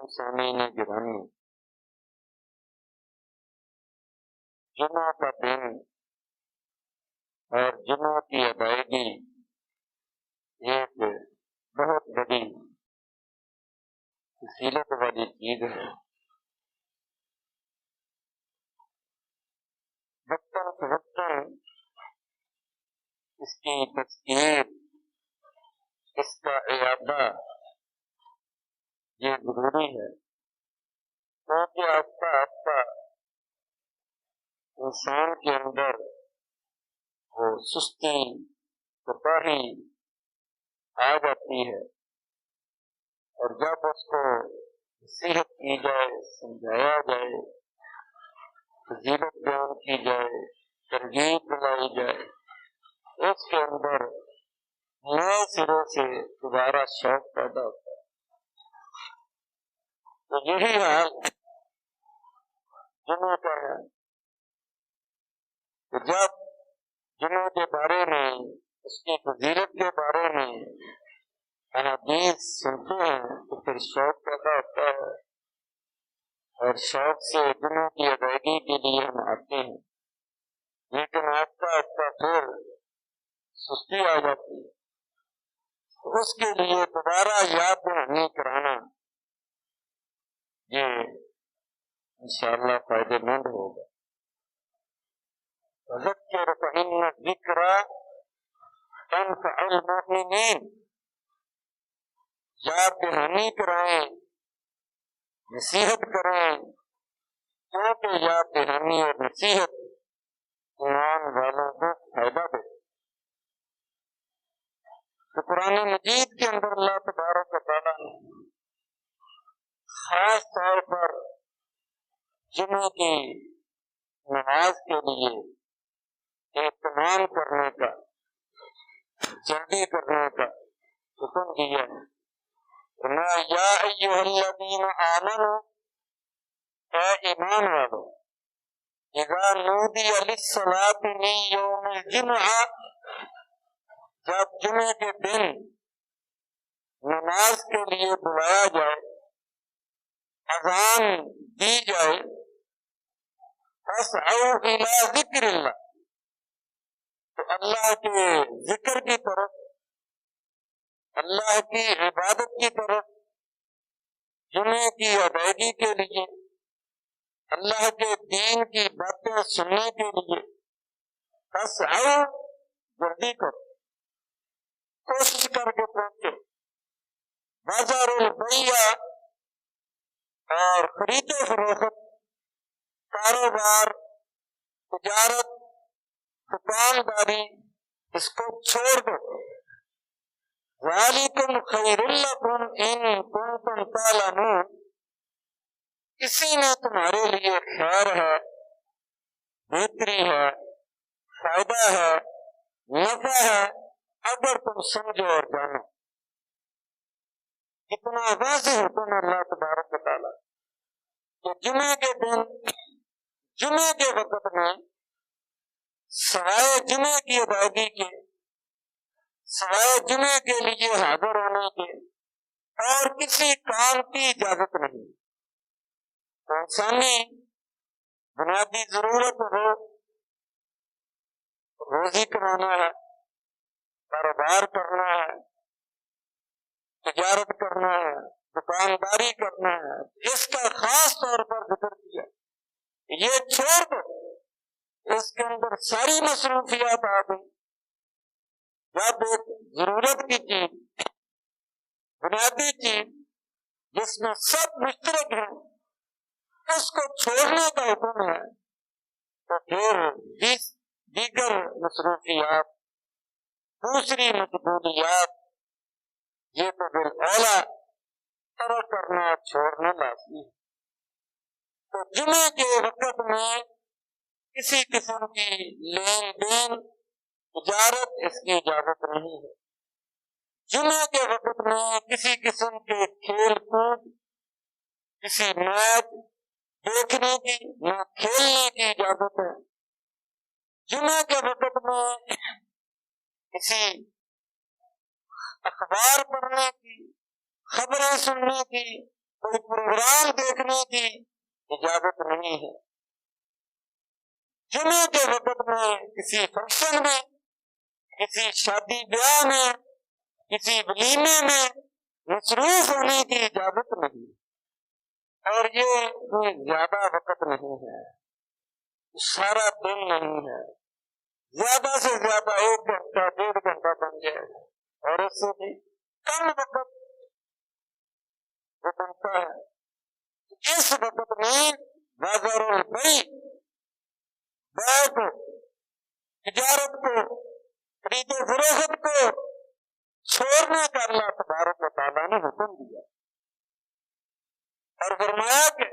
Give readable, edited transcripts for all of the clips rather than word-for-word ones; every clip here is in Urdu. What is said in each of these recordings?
تمام سامعین گرامی، جمعہ کا دن اور جمعہ کی ادائیگی ایک بہت بڑی فضیلت والی چیز ہے۔ وقتاً فوقتاً اس کی تذکیر، اس کا اعادہ یہ ضروری ہے، کیونکہ آہستہ آہستہ انسان کے اندر وہ سستی، کوتاہی آ جاتی ہے، اور جب اس کو نصیحت کی جائے، سمجھایا جائے، فضیلت بیان کی جائے، ترغیب دلائی جائے، اس کے اندر نئے سرے سے دوبارہ شوق پیدا ہوتا ہے۔ تو یہی حال جمعہ کا ہے کہ جب جمعہ کے بارے میں، اس کی فضیلت کے بارے میں احادیث سنتے ہیں تو پھر شوق پیدا ہوتا ہے، اور شوق سے جمعہ کی ادائیگی کے لیے ہم آتے ہیں، لیکن آہستہ آہستہ پھر سستی آ جاتی ہے۔ اس کے لیے دوبارہ یاد دہانی کرانا یہ انشاءاللہ فائدہ مند ہوگا۔ وذکر فإن الذکرى تنفع المؤمنین، یاد دہانی کرائیں، نصیحت کریں، کیونکہ یاد دہانی اور نصیحت ایمان والوں کو فائدہ دے۔ تو قرآن مجید کے اندر اللہ تبارک و تعالیٰ نے خاص طور پر جمعہ کی نماز کے لیے اہتمام کرنے کا، جلدی کرنے کا حکم دیا ہے۔ یا ایھا الذین آمنوا، اے ایمان والو، اذا نودی للصلاۃ من یوم الجمعہ، جب جمعے کے دن نماز کے لیے بلایا جائے، اذان دی جائے، فاسعوا الی ذکر اللہ، تو اللہ کے ذکر کی طرف، اللہ کی عبادت کی طرف، جمعے کی ادائیگی کے لیے، اللہ کے دین کی باتیں سننے کے لیے، فاسعوا، جلدی کرو، کوشش کر کے پہنچو۔ بازار البیع، اور خرید و فروخت، کاروبار، تجارت، دکانداری، اس کو چھوڑ دو۔ ذالکم خیر لکم ان کنتم تعلمون، اسی میں تمہارے لیے خیر ہے، بہتری ہے، فائدہ ہے، نفع ہے، اگر تم سمجھو اور جانو۔ کتنا واضح حکم اللہ تبارک و تعالیٰ کہ جمعے کے دن، جمعے کے وقت میں، سوائے جمعے کی ادائیگی کے، سوائے جمعے کے لیے حاضر ہونے کے اور کسی کام کی اجازت نہیں۔ تو انسانی بنیادی ضرورت ہو، روزی کمانا ہے، کاروبار کرنا ہے، تجارت کرنا ہے، دکانداری کرنا ہے، اس کا خاص طور پر ذکر کیا۔ یہ چھوڑ دو، اس کے اندر ساری مصروفیات آ گئی۔ جب ایک ضرورت کی چیز، بنیادی چیز جس میں سب مشترک ہیں، اس کو چھوڑنے کا حکم ہے، تو پھر دیگر مصروفیات، دوسری مشغولیات، یہ تو بالاولیٰ ترک کرنا، چھوڑنا لازمی ہے۔ تو جمعے کے وقت میں کسی قسم کی لین دین، تجارت، اس کی اجازت نہیں ہے۔ جمعے کے وقت میں کسی قسم کے کھیل کود، کسی میچ دیکھنے کی، نہ کھیلنے کی اجازت ہے۔ جمعے کے وقت میں کسی اخبار پڑھنے کی، خبریں سننے کی، کوئی پروگرام دیکھنے کی اجازت نہیں ہے۔ جمعے کے وقت میں کسی فنکشن میں، کسی شادی بیاہ میں، کسی ولیمے میں مصروف ہونے کی اجازت نہیں، اور یہ کوئی زیادہ وقت نہیں ہے، سارا دن نہیں ہے، زیادہ سے زیادہ 1 گھنٹہ 1.5 گھنٹہ بن جائے گا، اور اس سے بھی کم وقت وہ بنتا ہے۔ اس وقت میں بازار البیع، بیع کو، تجارت کو، خرید و فروخت کو چھوڑنے کا اللہ تبارک و تعالیٰ نے حکم دیا، اور فرمایا کہ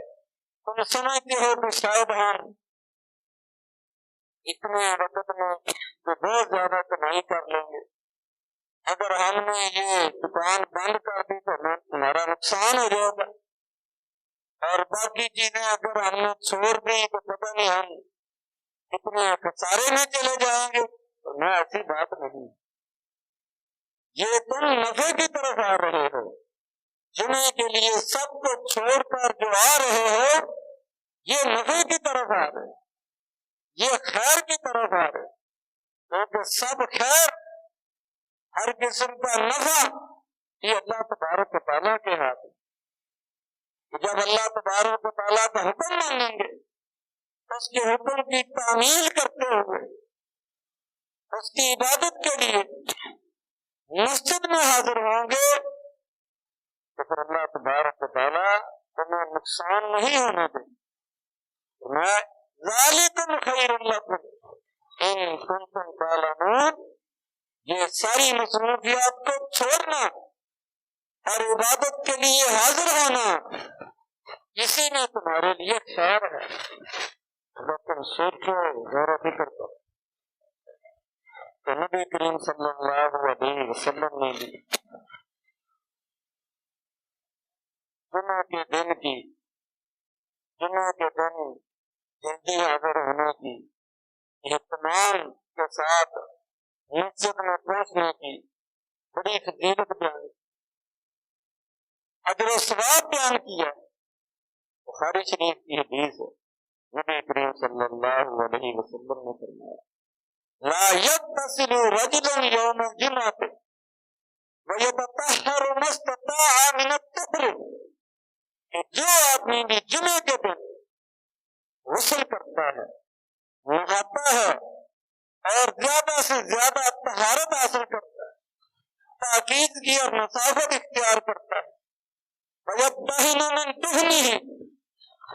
تم سمجھتے ہو کہ شاید ہم اتنے وقت میں تو بہت زیادہ کمائی کر لیں گے، اگر ہم نے یہ دکان بند کر دی تو ہمارا نقصان ہو جائے گا، اور باقی چیزیں اگر ہم نے چھوڑ دی تو پتہ نہیں ہم اتنے خسارے میں چلے جائیں گے۔ تو نہ، ایسی بات نہیں، یہ تم نفع کی طرف آ رہے ہو، جمعے کے لیے سب کو چھوڑ کر جو آ رہے ہو یہ نفع کی طرف آ رہے، یہ خیر کی طرف آ رہے، کیونکہ سب خیر، ہر قسم کا نفع یہ اللہ تبارک و تعالیٰ کے ہاتھ ہے۔ جب اللہ تبارک و تعالیٰ کا حکم مانیں گے، اس کے حکم کی تعمیل کرتے ہوئے اس کی عبادت کے لیے مسجد میں حاضر ہوں گے، تو پھر اللہ تبارک و تعالیٰ تمہیں نقصان نہیں ہونے دیں۔ ذالکم خیر لکم ان کنتم تعلمون، یہ ساری مصروفیات کو چھوڑنا اور عبادت کے لیے حاضر ہونا، اسی میں تمہارے لیے خیر ہے۔ لیکن سوچو، غور و فکر کرو کہ نبی کریم صلی اللہ علیہ وسلم نے بھی جمعہ کے دن جلدی حاضر ہونے کی، اہتمام کے ساتھ مسجد میں پہنچنے کی بڑی فضیلت بیان، اجر و ثواب بیان کیا ہے۔ بخاری شریف کی حدیث ہے، نبی کریم صلی اللہ علیہ وسلم نے فرمایا لا يتصل رجل يوم الجمعة ويتطهر ما استطاع من الطهر، کہ جو آدمی بھی جمعے کے دن غسل کرتا ہے، نہاتا ہے، اور زیادہ سے زیادہ طہارت حاصل کرتا ہے، پاکیزگی اور نظافت اختیار کرتا ہے، وَيَدَّهِنُ مِن دُهْنِهِ،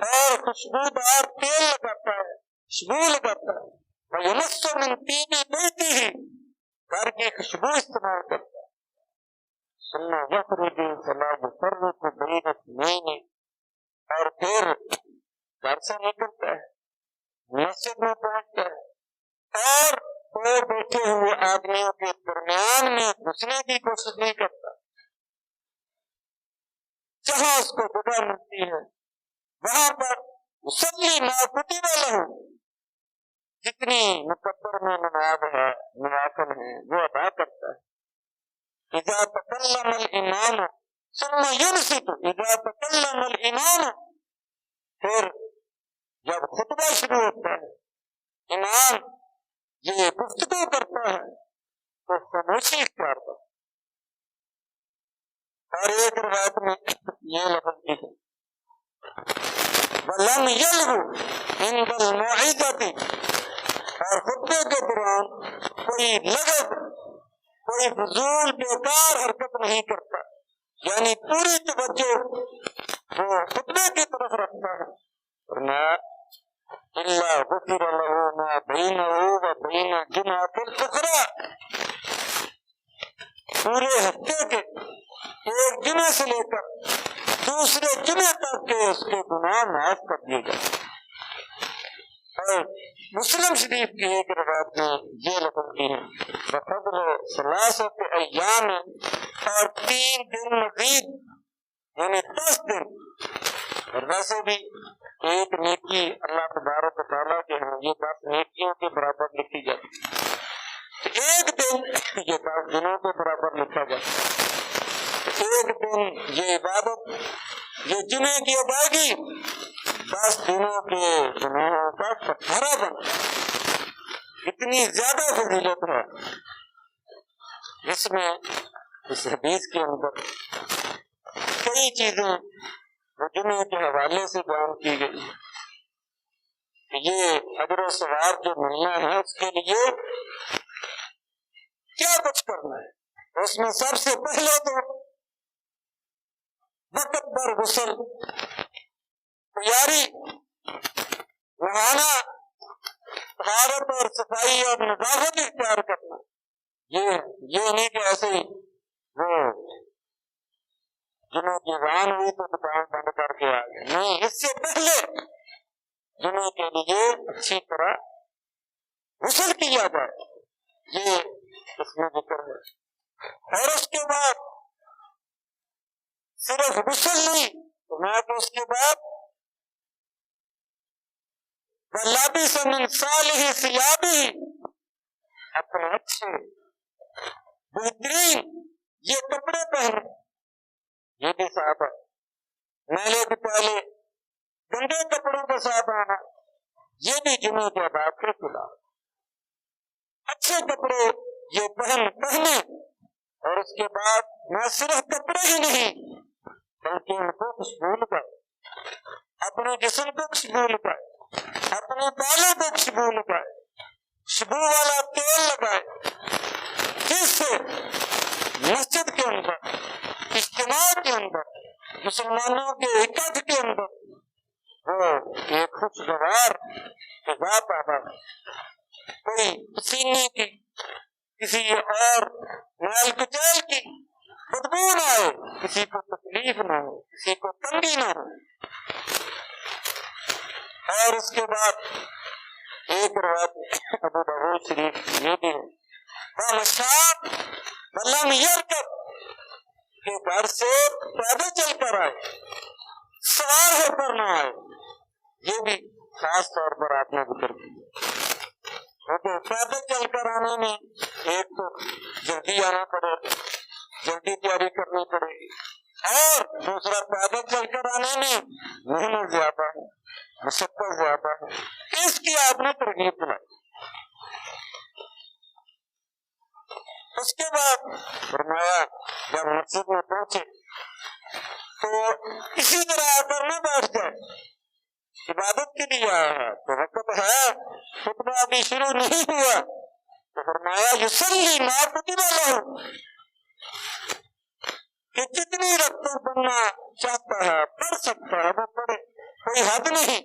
اور خوشبودار تیل لگاتا ہے، خوشبو لگاتا ہے، وَيُمَسُّ مِن طِيبِ بَيْتِهِ، گھر کی خوشبو استعمال کرتا ہے، ثُمَّ يَخْرُجُ فَلَا يُفَرِّقُ بَيْنَ اثْنَيْنِ، اور پھر گھر سے نکلتا ہے، مسجد میں پہنچتا ہے، اور دو بیٹھے ہوئے آدمیوں کے درمیان میں گھسنے کی کوشش نہیں کرتا، جہاں اس کو جگہ ملتی ہے وہاں پر یصلی ما کتب لہ، جتنی مقدر میں نماز ہے، نوافل ہیں، وہ ادا کرتا ہے۔ اذا تکلم الامام ثم ينصت، اذا تکلم الامام، پھر جب خطبہ شروع ہوتا ہے، امام یہ گفتگو کرتا ہے تو خاموشی اختیار کرتا ہے۔ اور ایک روایت میں یہ لفظ بھی ہے وَلَمْ يَلْغُ عِنْدَ الْمَوْعِظَةِ، اور خطبے کے دوران کوئی لغو، کوئی فضول بیکار حرکت نہیں کرتا، یعنی پوری توجہ وہ خطبے کی طرف رکھتا ہے۔ فرمایا إِلَّا غُفِرَ لَهُ مَا بَيْنَهُ وَبَيْنَ الْجُمْعَةِ الْأُخْرَىٰ، پورے ہفتے کے ایک جمعے سے لے کر دوسرے جمعے تک کے اس کے گناہ معاف کر دیے جائیں۔ اور مسلم شریف کی ایک روایت میں یہ لفظ بھی ہے بفضل ثلاثة ایام، اور 3 دن مزید، یعنی 10 دن۔ اور ویسے بھی ایک نیکی اللہ تبارک و تعالیٰ کے ہاں یہ 10 نیکیوں کے برابر لکھی جاتی ہے، ایک دن یہ 10 دنوں کے برابر لکھا جاتا ہے، ایک دن یہ عبادت یہ جمعے کی ادائیگی 10 دنوں کے گناہوں کا کفارہ بن، اتنی زیادہ فضیلت ہے اس میں۔ اس حدیث کے اندر کئی چیزیں جو جمعے کے حوالے سے بیان کی گئی ہیں کہ یہ اجر و ثواب جو ملنا ہے اس کے لیے کیا کچھ کرنا ہے۔ اس میں سب سے پہلے تو وقت پر غسل، تیاری، نہانا، طہارت اور صفائی اور نظافت اختیار کرنا۔ یہ نہیں کہ ایسے ہی وہ جنہوں کی اذان ہوئی تو دکان بند کر کے آ گئے، نہیں، اس سے پہلے جنہوں کے لیے اچھی طرح غسل کیا جائے، یہ اس میں ذکر ہے۔ اور اس کے بعد صرف غسل نہیں، میں تو اس کے بعد وَلَبِسَ مِن صَالِحِ ثِيَابِهِ، اپنے اچھے بہترین یہ کپڑے پہنے، یہ بھی صاحب ہے۔ میلے کے پہلے گندے کپڑوں کے ساتھ آنا، یہ بھی جمعے کے بعد کے خلاف۔ اچھے کپڑے یہ پہنے، اور اس کے بعد نہ صرف کپڑے ہی نہیں بلکہ ان کو خوشبو لگائے، اپنے جسم کو خوشبو لگائے، اپنے بالوں کو خوشبو لگائے، خوشبو والا تیل لگائے، جس سے مسجد کے اندر، اجتماع کے اندر، مسلمانوں کے اکٹھ کے اندر وہ ایک خوشگوار فضا پیدا ہے۔ کوئی پسینے کی، کسی اور مال کچیل کی بدبو نہ ہو، کسی کو تکلیف نہ ہو، کسی کو تنگی نہ ہو۔ اور اس کے بعد ایک روایت ابو داؤد شریف یہ بھی ہے، وَمَشَاءَ وَلَمْ يَرْكَبْ، کہ گھر سے پیدل چل کر آئے، سوار ہو کر نہ آئے، یہ بھی خاص طور پر آپ نے ذکر کیا۔ کیونکہ پیدل چل کر آنے میں ایک تو جلدی آنا پڑے، جلدی تیاری کرنی پڑے گی، اور دوسرا پیدل چل کر آنے میں محنت زیادہ ہے، مشقت زیادہ ہے، اس کی آپ نے ترغیب دلائی۔ اس کے بعد فرمایا جب مسجد میں پہنچے تو اسی طرح آ کر نہ بیٹھ جائے، عبادت کے لیے آیا ہے تو وقت ہے، خطبہ ابھی شروع نہیں ہوا، تو فرمایا یصلی ما کتب لہ، کہ جتنی رکعتیں پڑھنا چاہتا ہے پڑھ سکتا ہے وہ پڑھے، کوئی حد نہیں۔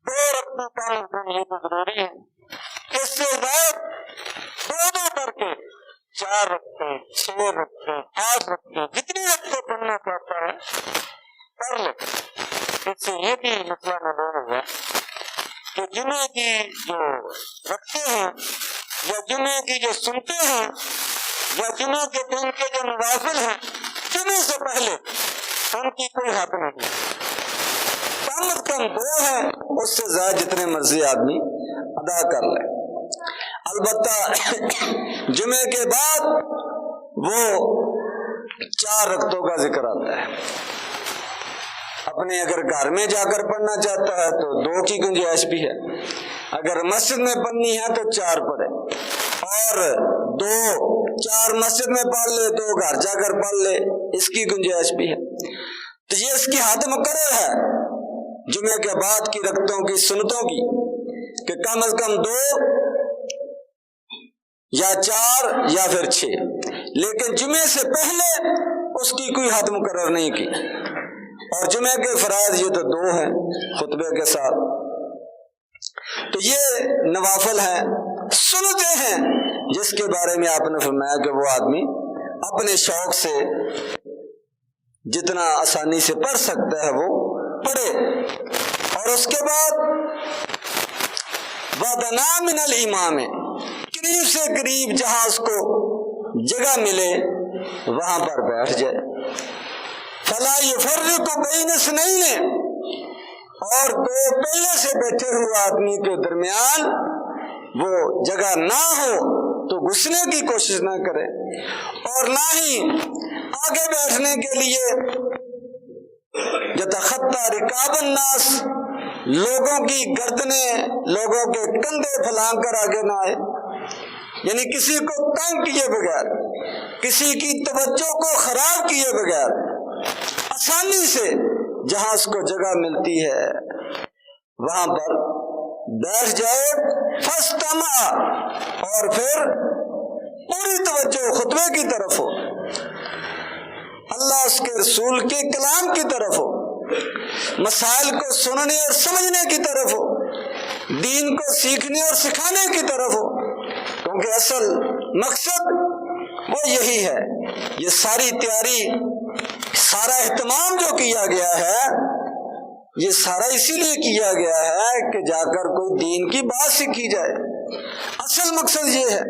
2 رکعتیں پڑھنا یہ تو ضروری ہے، اس سے زائد 2 کر کے 4 رکعتیں، 6 رکعتیں، 8 رکعتیں، جتنی رکعتیں پڑھنا چاہتا ہے پڑھ لے۔ اس سے یہ بھی مسئلہ معلوم ہوا کہ جمعے کی جو رکھتے ہیں یا جمعے کی جو سنتے ہیں یا جمعے کے دن کے جو نوافل ہیں، جمعے سے پہلے ان کی کوئی حد نہیں، کم از کم 2 ہے، اس سے زیادہ جتنے مرضی آدمی ادا کر لے۔ البتہ جمعے کے بعد وہ 4 رکعتوں کا ذکر آتا ہے، اپنے اگر گھر میں جا کر پڑھنا چاہتا ہے تو 2 کی گنجائش بھی ہے، اگر مسجد میں پڑھنی ہے تو 4 پڑھے، اور 4 مسجد میں پڑھ لے 2 گھر جا کر پڑھ لے، اس کی گنجائش بھی ہے۔ تو یہ اس کی حد مقرر ہے جمعے کے بعد کی رکعتوں کی، سنتوں کی، کہ کم از کم 2 یا 4 یا پھر 6، لیکن جمعے سے پہلے اس کی کوئی حد مقرر نہیں کی۔ اور جمعے کے فرائض یہ تو 2 ہیں خطبے کے ساتھ، تو یہ نوافل ہیں، سنتیں ہیں جس کے بارے میں آپ نے فرمایا کہ وہ آدمی اپنے شوق سے جتنا آسانی سے پڑھ سکتا ہے وہ پڑھے۔ اور اس کے بعد وَدَنَا مِنَ الْإِمَامِ، قریب سے قریب جہاں اس کو جگہ ملے وہاں پر بیٹھ جائے۔ فَلَا يُفَرِّقُ بَيْنَ اثْنَيْنِ، اور 2 پہلے سے بیٹھے ہوئے آدمی کے درمیان وہ جگہ نہ ہو تو گھسنے کی کوشش نہ کرے، اور نہ ہی آگے بیٹھنے کے لیے یتخطی رکاب الناس، لوگوں کی گردنیں، لوگوں کے کندھے پھلانگ کر آگے نہ آئے، یعنی کسی کو تنگ کیے بغیر، کسی کی توجہ کو خراب کیے بغیر آسانی سے جہاں اس کو جگہ ملتی ہے وہاں پر بیٹھ جائے، فاستمع، اور پھر پوری توجہ خطبے کی طرف ہو، اللہ اس کے رسول کے کلام کی طرف ہو، مسائل کو سننے اور سمجھنے کی طرف ہو، دین کو سیکھنے اور سکھانے کی طرف ہو، کیونکہ اصل مقصد وہ یہی ہے۔ یہ ساری تیاری، سارا اہتمام جو کیا گیا ہے، یہ سارا اسی لیے کیا گیا ہے کہ جا کر کوئی دین کی بات سیکھی جائے۔ اصل مقصد یہ ہے،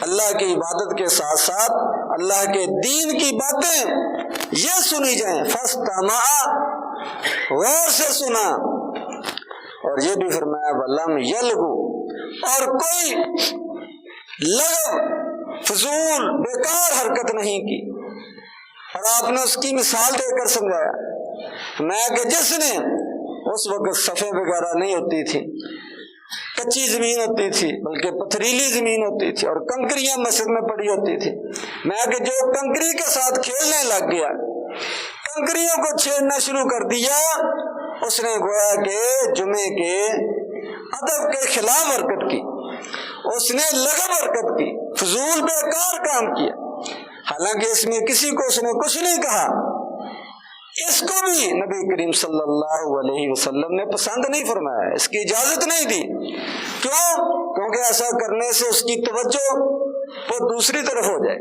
اللہ کی عبادت کے ساتھ ساتھ اللہ کے دین کی باتیں یہ سنی جائیں، فاستمع، غور سے سنا، اور یہ بھی فرمایا وَلَمْ يَلْغُ، اور کوئی لغو، فضول، بیکار حرکت نہیں کی۔ اور آپ نے اس کی مثال دے کر سمجھایا، میں کہ جس نے، اس وقت صفے وغیرہ نہیں ہوتی تھی، کچی زمین ہوتی تھی، بلکہ پتھریلی زمین ہوتی تھی، اور کنکریاں مسجد میں پڑی ہوتی تھی، میں کہ جو کنکری کے ساتھ کھیلنے لگ گیا، کنکریوں کو چھیڑنا شروع کر دیا، اس نے گویا کہ جمعے کے ادب کے خلاف حرکت کی، اس نے لغو حرکت کی، فضول بیکار کام کیا، حالانکہ اس میں کسی کو اس نے کچھ نہیں کہا۔ اس کو بھی نبی کریم صلی اللہ علیہ وسلم نے پسند نہیں فرمایا، اس کی اجازت نہیں دی۔ کیوں؟ کیونکہ ایسا کرنے سے اس کی توجہ وہ دوسری طرف ہو جائے۔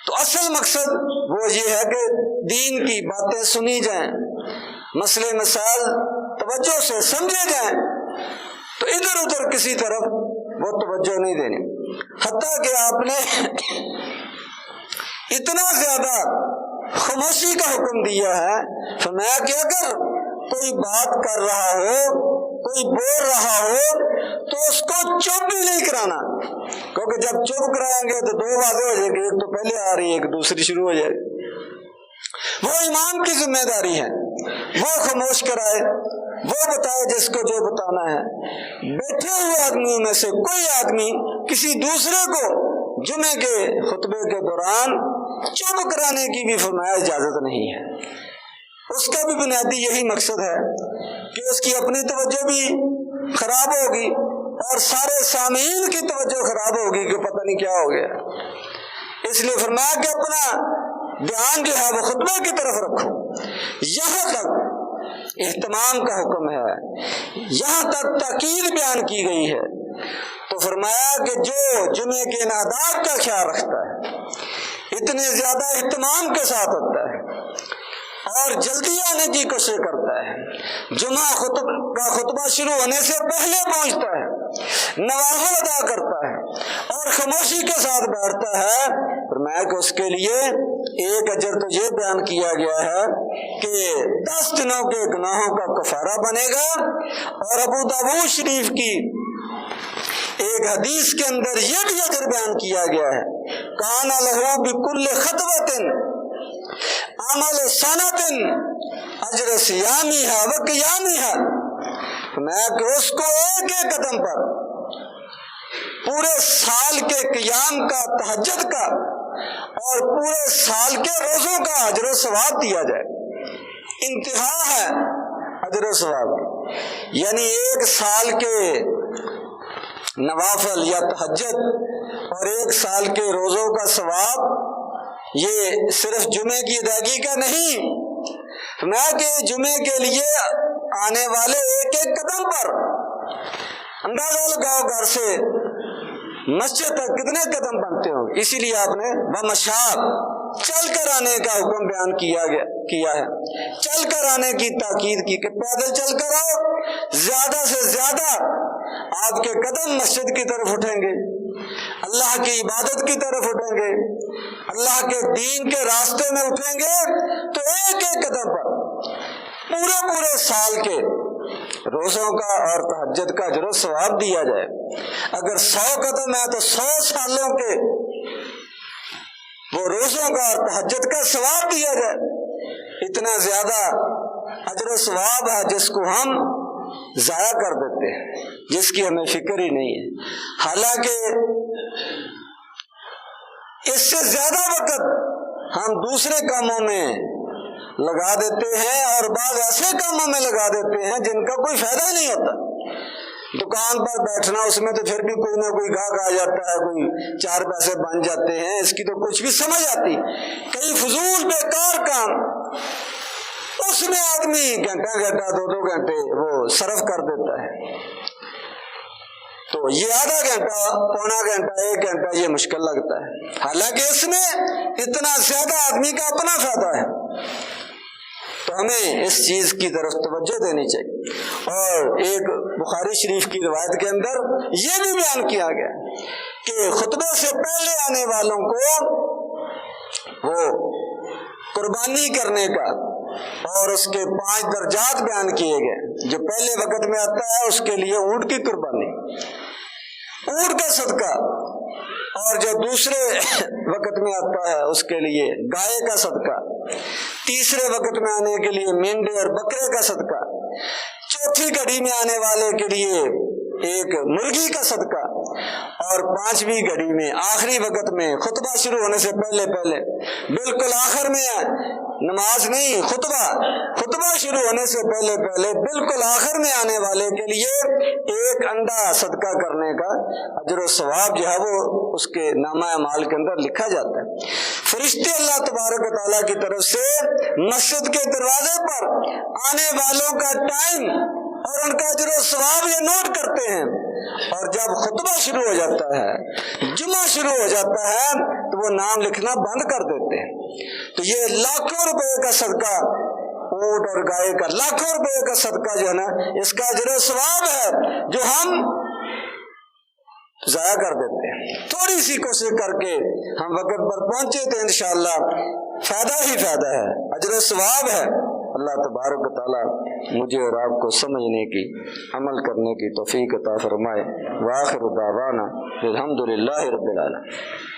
تو اصل مقصد وہ یہ ہے کہ دین کی باتیں سنی جائیں، مسئلے مسائل توجہ سے سمجھے جائیں، تو ادھر ادھر کسی طرف وہ توجہ نہیں دینی۔ حتیٰ کہ آپ نے اتنا زیادہ خاموشی کا حکم دیا ہے، فرمایا کہ اگر کوئی بات کر رہا ہو، کوئی بول رہا ہو، تو اس کو چپ بھی نہیں کرانا، کیونکہ جب چپ کرائیں گے تو دو باتیں ہو جائیں گی، ایک تو پہلے آ رہی ہے، ایک دوسری شروع ہو جائے گی۔ وہ امام کی ذمہ داری ہے، وہ خاموش کرائے، وہ بتائے جس کو جو بتانا ہے۔ بیٹھے ہوئے آدمیوں میں سے کوئی آدمی کسی دوسرے کو جمعے کے خطبے کے دوران چپ کرانے کی بھی فرمایا اجازت نہیں ہے۔ اس کا بھی بنیادی یہی مقصد ہے کہ اس کی اپنی توجہ بھی خراب ہوگی اور سارے سامعین کی توجہ خراب ہوگی کہ پتہ نہیں کیا ہو گیا۔ اس لیے فرمایا کہ اپنا دھیان جو ہے وہ خطبے کی طرف رکھو۔ یہاں تک اہتمام کا حکم ہے، یہاں تک تاکید بیان کی گئی ہے۔ تو فرمایا کہ جو جمعے کے ان آداب کا خیال رکھتا ہے، اتنے زیادہ اہتمام کے ساتھ ہوتا ہے اور جلدی آنے کی کوشش کرتا ہے، جمعہ کا خطبہ شروع ہونے سے پہلے پہنچتا ہے، نوافل ادا کرتا ہے اور خاموشی کے ساتھ بیٹھتا ہے، فرمایا کہ اس کے لیے ایک اجر تو یہ بیان کیا گیا ہے کہ 10 دنوں کے گناہوں کا کفارہ بنے گا۔ اور ابو داؤد شریف کی ایک حدیث کے اندر یہ بھی اجر بیان کیا گیا ہے، کان لہ بکل خطوۃ عمل سنۃ اجر صیامھا و قیامھا، میں کہ اس کو ایک ایک قدم پر پورے سال کے قیام کا، تہجد کا اور پورے سال کے روزوں کا اجر و ثواب دیا جائے۔ انتہا ہے اجر و ثواب، یعنی ایک سال کے نوافل یا تہجد اور ایک سال کے روزوں کا ثواب یہ صرف جمعے کی ادائیگی کا نہیں، نہ کہ جمعے کے لیے آنے والے ایک ایک قدم پر اندازہ لگاؤ گھر سے مسجد تک کتنے قدم بنتے ہوں۔ اسی لیے آپ نے بمشاق چل کر آنے کا حکم بیان کیا ہے، چل کر آنے کی تاکید کی کہ پیدل چل کر آؤ، زیادہ سے زیادہ آپ کے قدم مسجد کی طرف اٹھیں گے، اللہ کی عبادت کی طرف اٹھیں گے، اللہ کے دین کے راستے میں اٹھیں گے، تو ایک ایک قدم پر پورے سال کے روزوں کا اور تہجد کا اجر و ثواب دیا جائے۔ اگر 100 قدم ہے تو 100 سالوں کے وہ روزوں کا اور تہجد کا ثواب دیا جائے۔ اتنا زیادہ اجر و ثواب ہے جس کو ہم ضائع کر دیتے ہیں، جس کی ہمیں فکر ہی نہیں ہے، حالانکہ اس سے زیادہ وقت ہم دوسرے کاموں میں لگا دیتے ہیں، اور بعض ایسے کاموں میں لگا دیتے ہیں جن کا کوئی فائدہ نہیں ہوتا۔ دکان پر بیٹھنا، اس میں تو پھر بھی کوئی نہ کوئی گاہک آ جاتا ہے، کوئی 4 پیسے بن جاتے ہیں، اس کی تو کچھ بھی سمجھ آتی۔ کئی فضول بیکار کام، اس میں آدمی گھنٹہ 2 گھنٹے وہ صرف کر دیتا ہے، تو یہ آدھا گھنٹہ، پونا گھنٹہ، 1 گھنٹہ یہ مشکل لگتا ہے، حالانکہ اس میں اتنا زیادہ آدمی کا اپنا فائدہ ہے۔ تو ہمیں اس چیز کی طرف توجہ دینی چاہیے۔ اور ایک بخاری شریف کی روایت کے اندر یہ بھی بیان کیا گیا کہ خطبے سے پہلے آنے والوں کو وہ قربانی کرنے کا، اور اس کے 5 درجات بیان کیے گئے۔ جو پہلے وقت میں آتا ہے اس کے لیے اونٹ کی قربانی، اونٹ کا صدقہ، اور جو دوسرے وقت میں آتا ہے اس کے لیے گائے کا صدقہ، تیسرے وقت میں آنے کے لیے مینڈے اور بکرے کا صدقہ، چوتھی گھڑی میں آنے والے کے لیے ایک مرغی کا صدقہ، اور 5ویں گھڑی میں آخری وقت میں خطبہ شروع ہونے سے پہلے بالکل آخر میں نماز نہیں، خطبہ شروع ہونے سے پہلے بالکل آخر میں آنے والے کے لیے ایک انڈا صدقہ کرنے کا اجر و ثواب جو ہے وہ اس کے نامہ اعمال کے اندر لکھا جاتا ہے۔ فرشتے اللہ تبارک و تعالیٰ کی طرف سے مسجد کے دروازے پر آنے والوں کا ٹائم اور ان کا اجر و ثواب یہ نوٹ کرتے ہیں، اور جب خطبہ شروع ہو جاتا ہے، جمعہ شروع ہو جاتا ہے، تو وہ نام لکھنا بند کر دیتے ہیں۔ تو یہ لاکھوں روپے کا صدقہ، اونٹ اور گائے کا لاکھوں روپے کا صدقہ جو ہے نا، اس کا اجر و ثواب ہے جو ہم ضائع کر دیتے ہیں۔ تھوڑی سی کوشش کر کے ہم وقت پر پہنچے تو انشاءاللہ فائدہ ہی فائدہ ہے، اجر و ثواب ہے۔ اللہ تبارک و تعالیٰ مجھے اور آپ کو سمجھنے کی، عمل کرنے کی توفیق عطا فرمائے۔ وآخر دعوانا الحمدللہ رب العالمین۔